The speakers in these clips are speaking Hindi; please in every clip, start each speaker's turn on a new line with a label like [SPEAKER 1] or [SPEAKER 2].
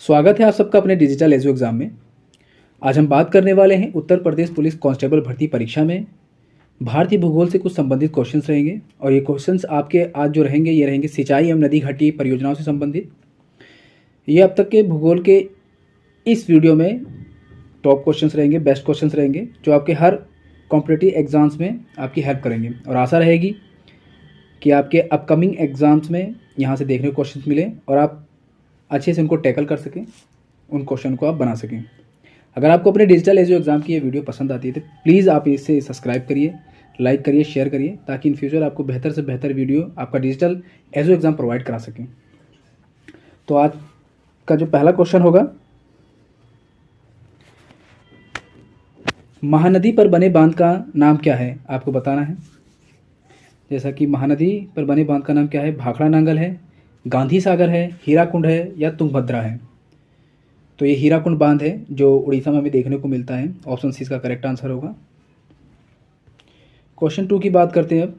[SPEAKER 1] स्वागत है आप सबका अपने डिजिटल एजू एग्ज़ाम में। आज हम बात करने वाले हैं उत्तर प्रदेश पुलिस कांस्टेबल भर्ती परीक्षा में भारतीय भूगोल से कुछ संबंधित क्वेश्चंस रहेंगे। और ये क्वेश्चंस आपके आज जो रहेंगे ये रहेंगे सिंचाई एवं नदी घाटी परियोजनाओं से संबंधित। ये अब तक के भूगोल के इस वीडियो में टॉप क्वेश्चंस रहेंगे, बेस्ट क्वेश्चंस रहेंगे जो आपके हर कॉम्पिटिटिव एग्ज़ाम्स में आपकी हेल्प करेंगे। और आशा रहेगी कि आपके अपकमिंग एग्ज़ाम्स में यहाँ से देखने को क्वेश्चंस मिले और आप अच्छे से उनको टैकल कर सकें, उन क्वेश्चन को आप बना सकें। अगर आपको अपने डिजिटल एजू एग्ज़ाम की ये वीडियो पसंद आती है तो प्लीज़ आप इसे सब्सक्राइब करिए, लाइक करिए, शेयर करिए, ताकि इन फ्यूचर आपको बेहतर से बेहतर वीडियो आपका डिजिटल एजू एग्ज़ाम प्रोवाइड करा सकें। तो आज का जो पहला क्वेश्चन होगा, महानदी पर बने बांध का नाम क्या है, आपको बताना है। जैसा कि महानदी पर बने बांध का नाम क्या है, भाखड़ा नांगल है, गांधी सागर है, हीराकुंड है या तुंगभद्रा है। तो ये हीराकुंड बांध है जो उड़ीसा में हमें देखने को मिलता है। ऑप्शन सी इसका करेक्ट आंसर होगा। क्वेश्चन 2 की बात करते हैं अब।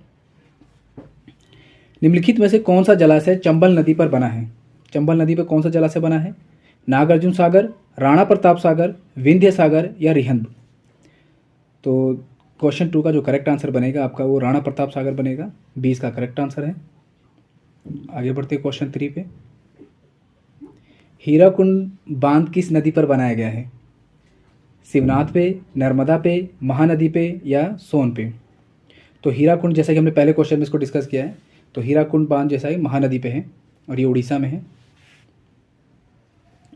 [SPEAKER 1] निम्नलिखित में से कौन सा जलाशय चंबल नदी पर बना है? चंबल नदी पर कौन सा जलाशय बना है? नागार्जुन सागर, राणा प्रताप सागर, विंध्य सागर या रिहंद। तो क्वेश्चन 2 का जो करेक्ट आंसर बनेगा आपका वो राणा प्रताप सागर बनेगा। 20 का करेक्ट आंसर है। आगे बढ़ते क्वेश्चन 3 पे। हीराकुंड बांध किस नदी पर बनाया गया है? शिवनाथ पे, नर्मदा पे, महानदी पे या सोन पे। तो हीराकुंड, जैसा कि हमने पहले क्वेश्चन में इसको डिस्कस किया है, तो हीराकुंड बांध जैसा है महानदी पे है और ये उड़ीसा में है।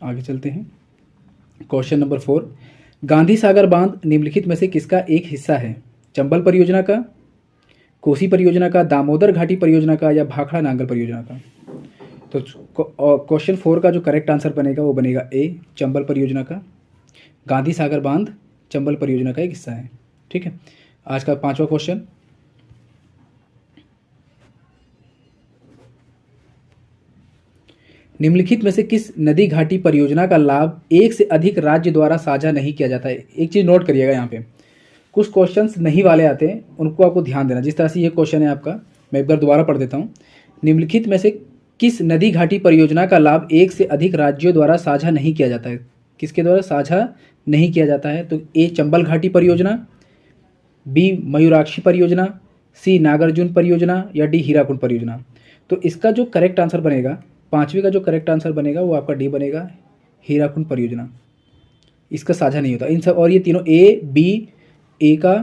[SPEAKER 1] आगे चलते हैं। क्वेश्चन नंबर 4, गांधी सागर बांध निम्नलिखित में से किसका एक हिस्सा है? चंबल परियोजना का, कोसी परियोजना का, दामोदर घाटी परियोजना का या भाखड़ा नांगल परियोजना का। तो क्वेश्चन 4 का जो करेक्ट आंसर बनेगा वो बनेगा ए, चंबल परियोजना का। गांधी सागर बांध चंबल परियोजना का एक हिस्सा है। ठीक है। आज का 5वां क्वेश्चन, निम्नलिखित में से किस नदी घाटी परियोजना का लाभ एक से अधिक राज्य द्वारा साझा नहीं किया जाता है? एक चीज़ नोट करिएगा, यहाँ पे कुछ क्वेश्चंस नहीं वाले आते हैं, उनको आपको ध्यान देना। जिस तरह से ये क्वेश्चन है आपका, मैं एक बार दोबारा पढ़ देता हूँ। निम्नलिखित में से किस नदी घाटी परियोजना का लाभ एक से अधिक राज्यों द्वारा साझा नहीं किया जाता है? किसके द्वारा साझा नहीं किया जाता है? तो ए, चंबल घाटी परियोजना, बी, मयूराक्षी परियोजना, सी, नागार्जुन परियोजना या डी, हीराकुंड परियोजना। तो इसका जो करेक्ट आंसर बनेगा, 5वीं का जो करेक्ट आंसर बनेगा वो आपका डी बनेगा, हीराकुंड परियोजना। इसका साझा नहीं होता इन सब। और ये तीनों ए, बी, ए का,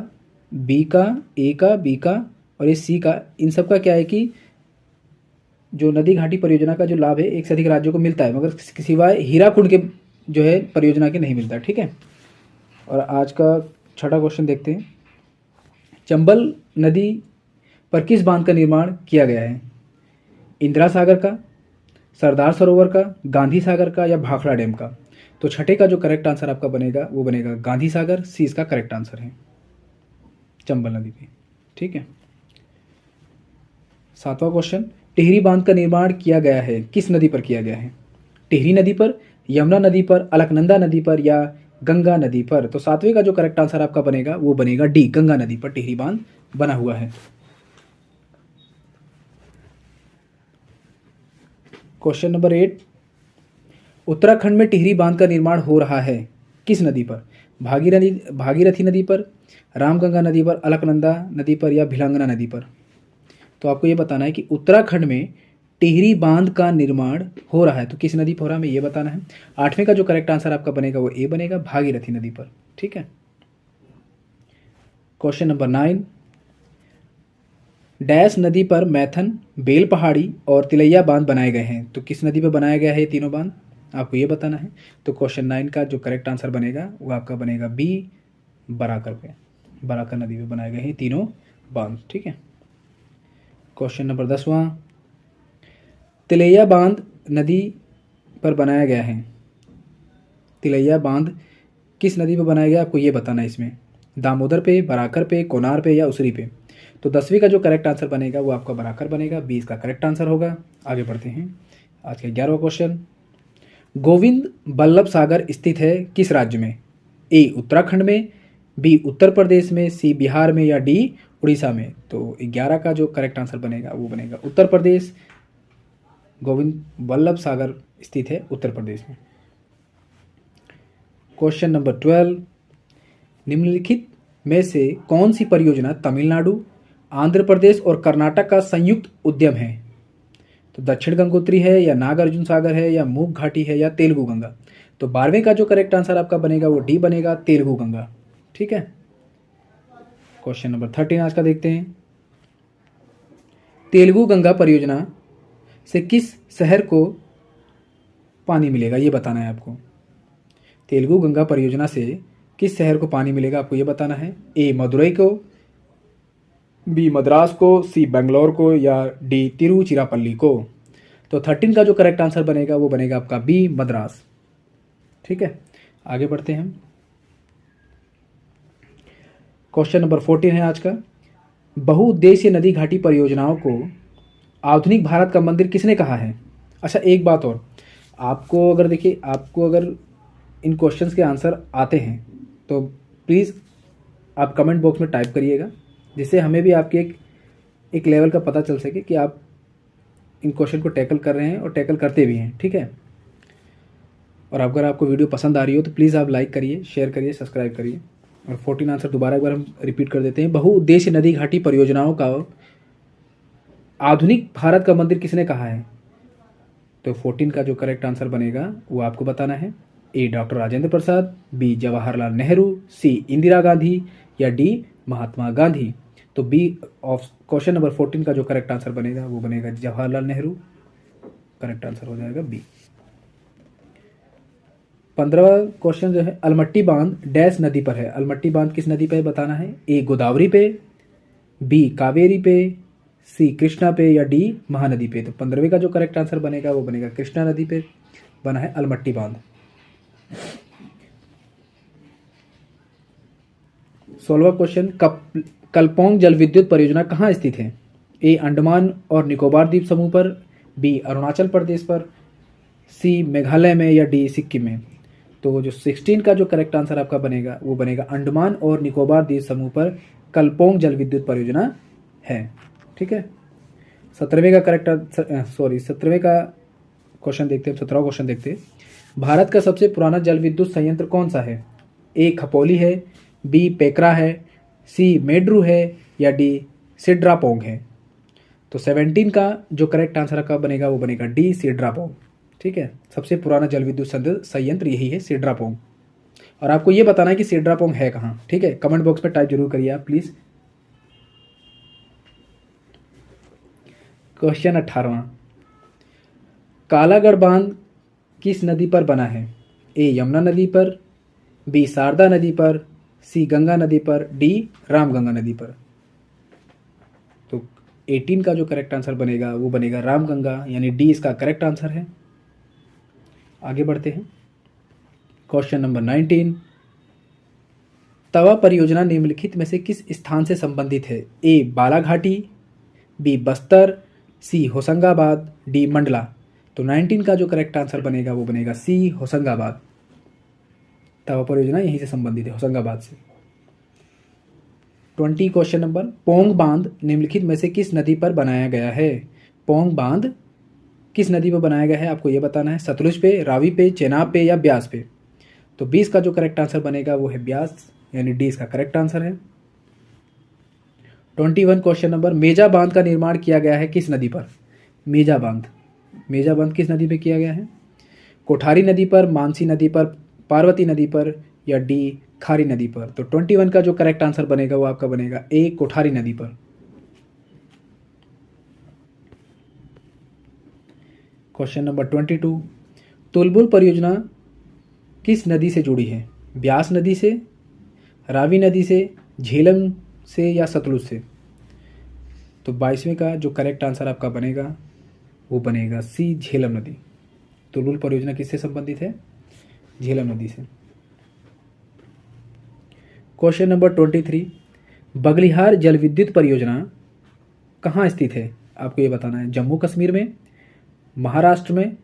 [SPEAKER 1] बी का, ए का, बी का और ये सी का, इन सब का क्या है कि जो नदी घाटी परियोजना का जो लाभ है एक से अधिक राज्यों को मिलता है, मगर सिवाय हीराकुंड के जो है परियोजना के नहीं मिलता। ठीक है। और आज का 6वां क्वेश्चन देखते हैं। चंबल नदी पर किस बांध का निर्माण किया गया है? इंदिरा सागर का, सरदार सरोवर का, गांधी सागर का या भाखड़ा डैम का। तो 6ठे का जो करेक्ट आंसर आपका बनेगा वो बनेगा गांधी सागर। सी इसका करेक्ट आंसर है, चंबल नदी पे। ठीक है। 7वां क्वेश्चन, टिहरी बांध का निर्माण किया गया है किस नदी पर किया गया है? टिहरी नदी पर, यमुना नदी पर, अलकनंदा नदी पर या गंगा नदी पर। तो 7वें का जो करेक्ट आंसर आपका बनेगा वो बनेगा डी, गंगा नदी पर टिहरी बांध बना हुआ है। क्वेश्चन नंबर 8, उत्तराखंड में टिहरी बांध का निर्माण हो रहा है किस नदी पर? भागीरथी नदी पर, रामगंगा नदी पर, अलकनंदा नदी पर या भिलंगना नदी पर। तो आपको ये बताना है कि उत्तराखंड में टिहरी बांध का निर्माण हो रहा है तो किस नदी पर हो रहा है हमें ये बताना है। 8वें का जो करेक्ट आंसर आपका बनेगा वो ए बनेगा, भागीरथी नदी पर। ठीक है। क्वेश्चन नंबर 9, डैश नदी पर मैथन, बेल पहाड़ी और तिलैया बांध बनाए गए हैं। तो किस नदी पर बनाया गया है ये तीनों बांध, आपको ये बताना है। तो क्वेश्चन 9 का जो करेक्ट आंसर बनेगा वो आपका बनेगा बी, बराकर पे, बराकर नदी पे बनाए गए हैं तीनों बांध। ठीक है। क्वेश्चन नंबर 10वां, तिलैया बांध नदी पर बनाया गया है। तिलैया बांध किस नदी पर बनाया गया आपको ये बताना है इसमें। दामोदर पे, बराकर पे, कोनार पे या उसरी पे। तो 10वीं का जो करेक्ट आंसर बनेगा वो आपका बराकर बनेगा। 20 का करेक्ट आंसर होगा। आगे बढ़ते हैं। आज का 11वां क्वेश्चन, गोविंद बल्लभ सागर स्थित है किस राज्य में? ए, उत्तराखंड में, बी, उत्तर प्रदेश में, सी, बिहार में या डी, उड़ीसा में। तो 11 का जो करेक्ट आंसर बनेगा वो बनेगा उत्तर प्रदेश। गोविंद बल्लभ सागर स्थित है उत्तर प्रदेश में। क्वेश्चन नंबर 12, निम्नलिखित में से कौन सी परियोजना तमिलनाडु, आंध्र प्रदेश और कर्नाटक का संयुक्त उद्यम है? तो दक्षिण गंगोत्री है या नागार्जुन सागर है या मूक घाटी है या तेलुगु गंगा? तो 12वें का जो करेक्ट आंसर आपका बनेगा वो डी बनेगा, तेलुगु गंगा। ठीक है। क्वेश्चन नंबर 13 आज का देखते हैं। तेलुगु गंगा परियोजना से किस शहर को पानी मिलेगा, ये बताना है आपको। तेलुगु गंगा परियोजना से किस शहर को पानी मिलेगा आपको ये बताना है। ए मदुरई को, बी मद्रास को, सी बेंगलोर को या डी तिरुचिरापल्ली को? तो 13 का जो करेक्ट आंसर बनेगा वो बनेगा आपका बी मद्रास। ठीक है, आगे बढ़ते हैं। क्वेश्चन नंबर 14 है आज का। बहुउद्देशीय नदी घाटी परियोजनाओं को आधुनिक भारत का मंदिर किसने कहा है? अच्छा, एक बात और, आपको अगर देखिए, आपको अगर इन क्वेश्चंस के आंसर आते हैं तो प्लीज़ आप कमेंट बॉक्स में टाइप करिएगा, जिससे हमें भी आपके एक लेवल का पता चल सके कि आप इन क्वेश्चन को टैकल कर रहे हैं और टैकल करते भी हैं। ठीक है। और अगर आपको वीडियो पसंद आ रही हो तो प्लीज़ आप लाइक करिए, शेयर करिए, सब्सक्राइब करिए। और 14 आंसर दोबारा एक बार हम रिपीट कर देते हैं। बहुउद्देशीय नदी घाटी परियोजनाओं का आधुनिक भारत का मंदिर किसने कहा है? तो 14 का जो करेक्ट आंसर बनेगा वो आपको बताना है। ए डॉक्टर राजेंद्र प्रसाद, बी जवाहरलाल नेहरू, सी इंदिरा गांधी या डी महात्मा गांधी? तो बी ऑफ क्वेश्चन नंबर 14 का जो करेक्ट आंसर बनेगा वो बनेगा जवाहरलाल नेहरू। करेक्ट आंसर हो जाएगा बी। 15वां क्वेश्चन जो है, अलमट्टी बांध डैश नदी पर है। अलमट्टी बांध किस नदी पर बताना है। ए गोदावरी पे, बी कावेरी पे, सी कृष्णा पे या डी महानदी पे? तो 15वें का जो करेक्ट आंसर बनेगा वो बनेगा कृष्णा नदी पे बना है अलमट्टी बांध। 16वां क्वेश्चन, कलपोंग जल विद्युत परियोजना कहाँ स्थित है? ए अंडमान और निकोबार द्वीप समूह पर, बी अरुणाचल प्रदेश पर, सी मेघालय में या डी सिक्किम में? तो जो 16 का जो करेक्ट आंसर आपका बनेगा वो बनेगा अंडमान और निकोबार द्वीप समूह पर कलपोंग जल विद्युत परियोजना है। ठीक है। 17वें का क्वेश्चन देखते हैं। 17वां क्वेश्चन देखते हैं। भारत का सबसे पुराना जल विद्युत संयंत्र कौन सा है? ए खपोली है, बी पेकरा है, सी मेड्रू है या डी सिड्रापोंग है? तो 17 का जो करेक्ट आंसर आपका बनेगा वो बनेगा डी सिड्रापोंग। ठीक है, सबसे पुराना जल विद्युत संयंत्र यही है, सिड्रापोंग। और आपको ये बताना है कि सिड्रापोंग है कहाँ। ठीक है, कमेंट बॉक्स में टाइप जरूर करिए आप प्लीज। क्वेश्चन 18वां, कालागढ़ बांध किस नदी पर बना है? ए यमुना नदी पर, बी शारदा नदी पर, सी गंगा नदी पर, डी रामगंगा नदी पर? तो 18 का जो करेक्ट आंसर बनेगा वो बनेगा रामगंगा, यानी डी इसका करेक्ट आंसर है। आगे बढ़ते हैं। क्वेश्चन नंबर 19, तवा परियोजना निम्नलिखित में से किस स्थान से संबंधित है? ए बालाघाटी, बी बस्तर, सी होशंगाबाद, डी मंडला? तो 19 का जो करेक्ट आंसर बनेगा वो बनेगा सी होशंगाबाद। तवा परियोजना यहीं से संबंधित है, होशंगाबाद से। 20 क्वेश्चन नंबर, पोंग बांध निम्नलिखित में से किस नदी पर बनाया गया है? पोंग बांध किस नदी पर बनाया गया है आपको ये बताना है। सतलुज पे, रावी पे, चेनाब पे या ब्यास पे? तो 20 का जो करेक्ट आंसर बनेगा वो है ब्यास, यानी डी इसका करेक्ट आंसर है। 21 क्वेश्चन नंबर, मेजा बांध का निर्माण किया गया है किस नदी पर? मेजा बांध किस नदी पे किया गया है? कोठारी नदी पर, मानसी नदी पर, पार्वती नदी पर या डी खारी नदी पर? तो 21 का जो करेक्ट आंसर बनेगा वो आपका बनेगा ए कोठारी नदी पर। क्वेश्चन नंबर 22, तुलबुल परियोजना किस नदी से जुड़ी है? ब्यास नदी से, रावी नदी से, झेलम से या सतलुज से? तो 22वें का जो करेक्ट आंसर आपका बनेगा वो बनेगा सी झेलम नदी। तुलबुल परियोजना किससे संबंधित है? झेलम नदी से। क्वेश्चन नंबर 23, बगलिहार जल विद्युत परियोजना कहाँ स्थित है आपको ये बताना है। जम्मू कश्मीर में, महाराष्ट्र में,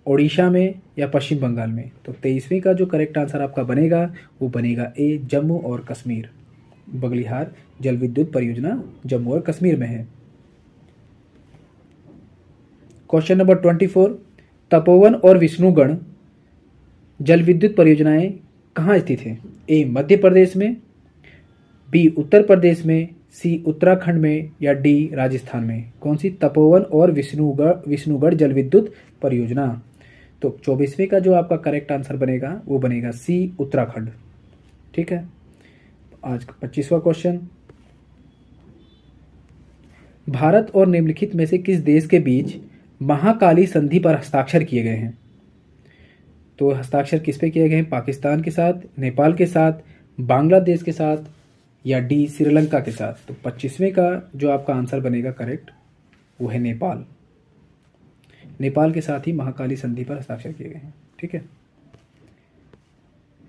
[SPEAKER 1] ओडिशा में या पश्चिम बंगाल में? तो 23वें का जो करेक्ट आंसर आपका बनेगा वो बनेगा ए जम्मू और कश्मीर। बगलिहार जल विद्युत परियोजना जम्मू और कश्मीर में है। क्वेश्चन नंबर 24, तपोवन और विष्णुगढ़ जल विद्युत परियोजनाएं कहाँ स्थित है? ए मध्य प्रदेश में, बी उत्तर प्रदेश में, सी उत्तराखंड में या डी राजस्थान में? कौन सी? तपोवन और विष्णुगढ़ जल विद्युत परियोजना। तो 24वें का जो आपका करेक्ट आंसर बनेगा वो बनेगा सी उत्तराखंड। ठीक है। आज का 25वां क्वेश्चन, भारत और निम्नलिखित में से किस देश के बीच महाकाली संधि पर हस्ताक्षर किए गए हैं? तो हस्ताक्षर किस पे किए गए हैं? पाकिस्तान के साथ, नेपाल के साथ, बांग्लादेश के साथ या डी श्रीलंका के साथ? तो 25वें का जो आपका आंसर बनेगा करेक्ट वो है नेपाल। नेपाल के साथ ही महाकाली संधि पर हस्ताक्षर किए गए हैं। ठीक है।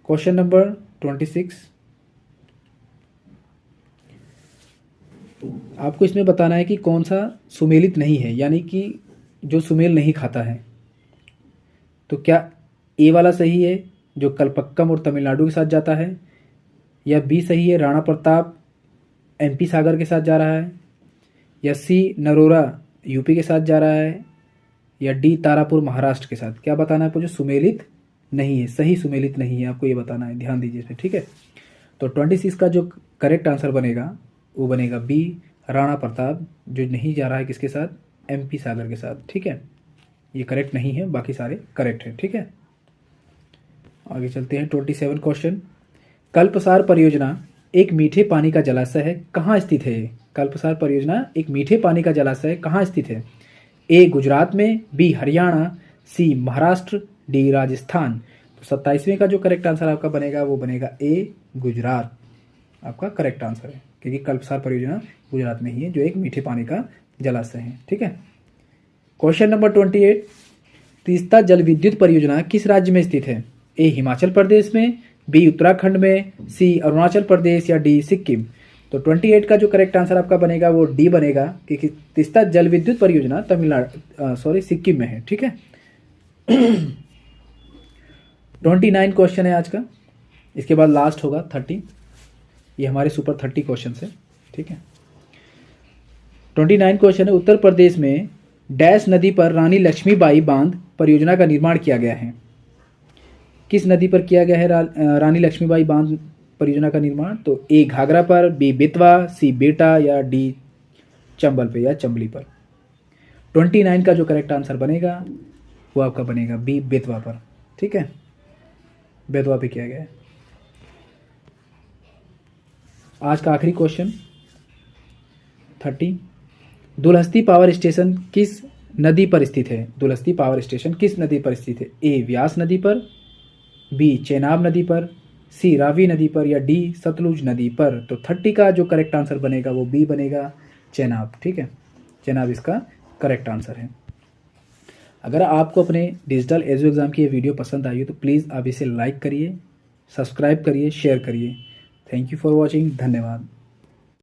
[SPEAKER 1] क्वेश्चन नंबर 26, आपको इसमें बताना है कि कौन सा सुमेलित नहीं है, यानी कि जो सुमेल नहीं खाता है। तो क्या ए वाला सही है जो कलपक्कम और तमिलनाडु के साथ जाता है, या बी सही है राणा प्रताप एमपी सागर के साथ जा रहा है, या सी नरोरा यूपी के साथ जा रहा है, या डी तारापुर महाराष्ट्र के साथ? क्या बताना है आपको? जो सुमेलित नहीं है, सही सुमेलित नहीं है, आपको ये बताना है। ध्यान दीजिए इसमें। ठीक है। तो 26 का जो करेक्ट आंसर बनेगा वो बनेगा बी राणा प्रताप, जो नहीं जा रहा है किसके साथ? एमपी सागर के साथ। ठीक है। ये करेक्ट नहीं है, बाकी सारे करेक्ट है। ठीक है। आगे चलते हैं। 27 क्वेश्चन, कल्पसार परियोजना एक मीठे पानी का जलाशय है, कहाँ स्थित है? कल्पसार परियोजना एक मीठे पानी का जलाशय है, कहाँ स्थित है? ए गुजरात में, बी हरियाणा, सी महाराष्ट्र, डी राजस्थान? तो 27वें का जो करेक्ट आंसर आपका बनेगा वो बनेगा ए गुजरात। आपका करेक्ट आंसर है, क्योंकि कल्पसार परियोजना गुजरात में ही है जो एक मीठे पानी का जलाशय है। ठीक है। क्वेश्चन नंबर 28, तीस्ता जल विद्युत परियोजना किस राज्य में स्थित है? ए हिमाचल प्रदेश में, बी उत्तराखंड में, सी अरुणाचल प्रदेश या डी सिक्किम? तो 28 का जो करेक्ट आंसर आपका बनेगा वो डी बनेगा, क्योंकि तीस्ता जल विद्युत परियोजना सिक्किम में है। ठीक है। 29 क्वेश्चन है आज का, इसके बाद लास्ट होगा 30। ये हमारे सुपर 30 क्वेश्चन है। ठीक है। 29 क्वेश्चन है, उत्तर प्रदेश में डैश नदी पर रानी लक्ष्मीबाई बांध परियोजना का निर्माण किया गया है। किस नदी पर किया गया है रानी लक्ष्मीबाई बांध परियोजना का निर्माण? तो ए घाघरा पर, बी बेतवा, सी बेटा या डी चंबल पे या चंबली पर? 29 का जो करेक्ट आंसर बनेगा वो आपका बनेगा बी बेतवा पर। ठीक है। बेतवा पे किया गया है। आज का आखिरी क्वेश्चन 30, दुलहस्ती पावर स्टेशन किस नदी पर स्थित है? दुलहस्ती पावर स्टेशन किस नदी पर स्थित है? ए व्यास नदी पर, बी चेनाब नदी पर, सी रावी नदी पर या डी सतलुज नदी पर? तो 30 का जो करेक्ट आंसर बनेगा वो बी बनेगा, चेनाब। ठीक है। चेनाब इसका करेक्ट आंसर है। अगर आपको अपने डिजिटल एजू एग्ज़ाम की ये वीडियो पसंद आई हो तो प्लीज़ आप इसे लाइक करिए, सब्सक्राइब करिए, शेयर करिए। Thank you for watching. धन्यवाद।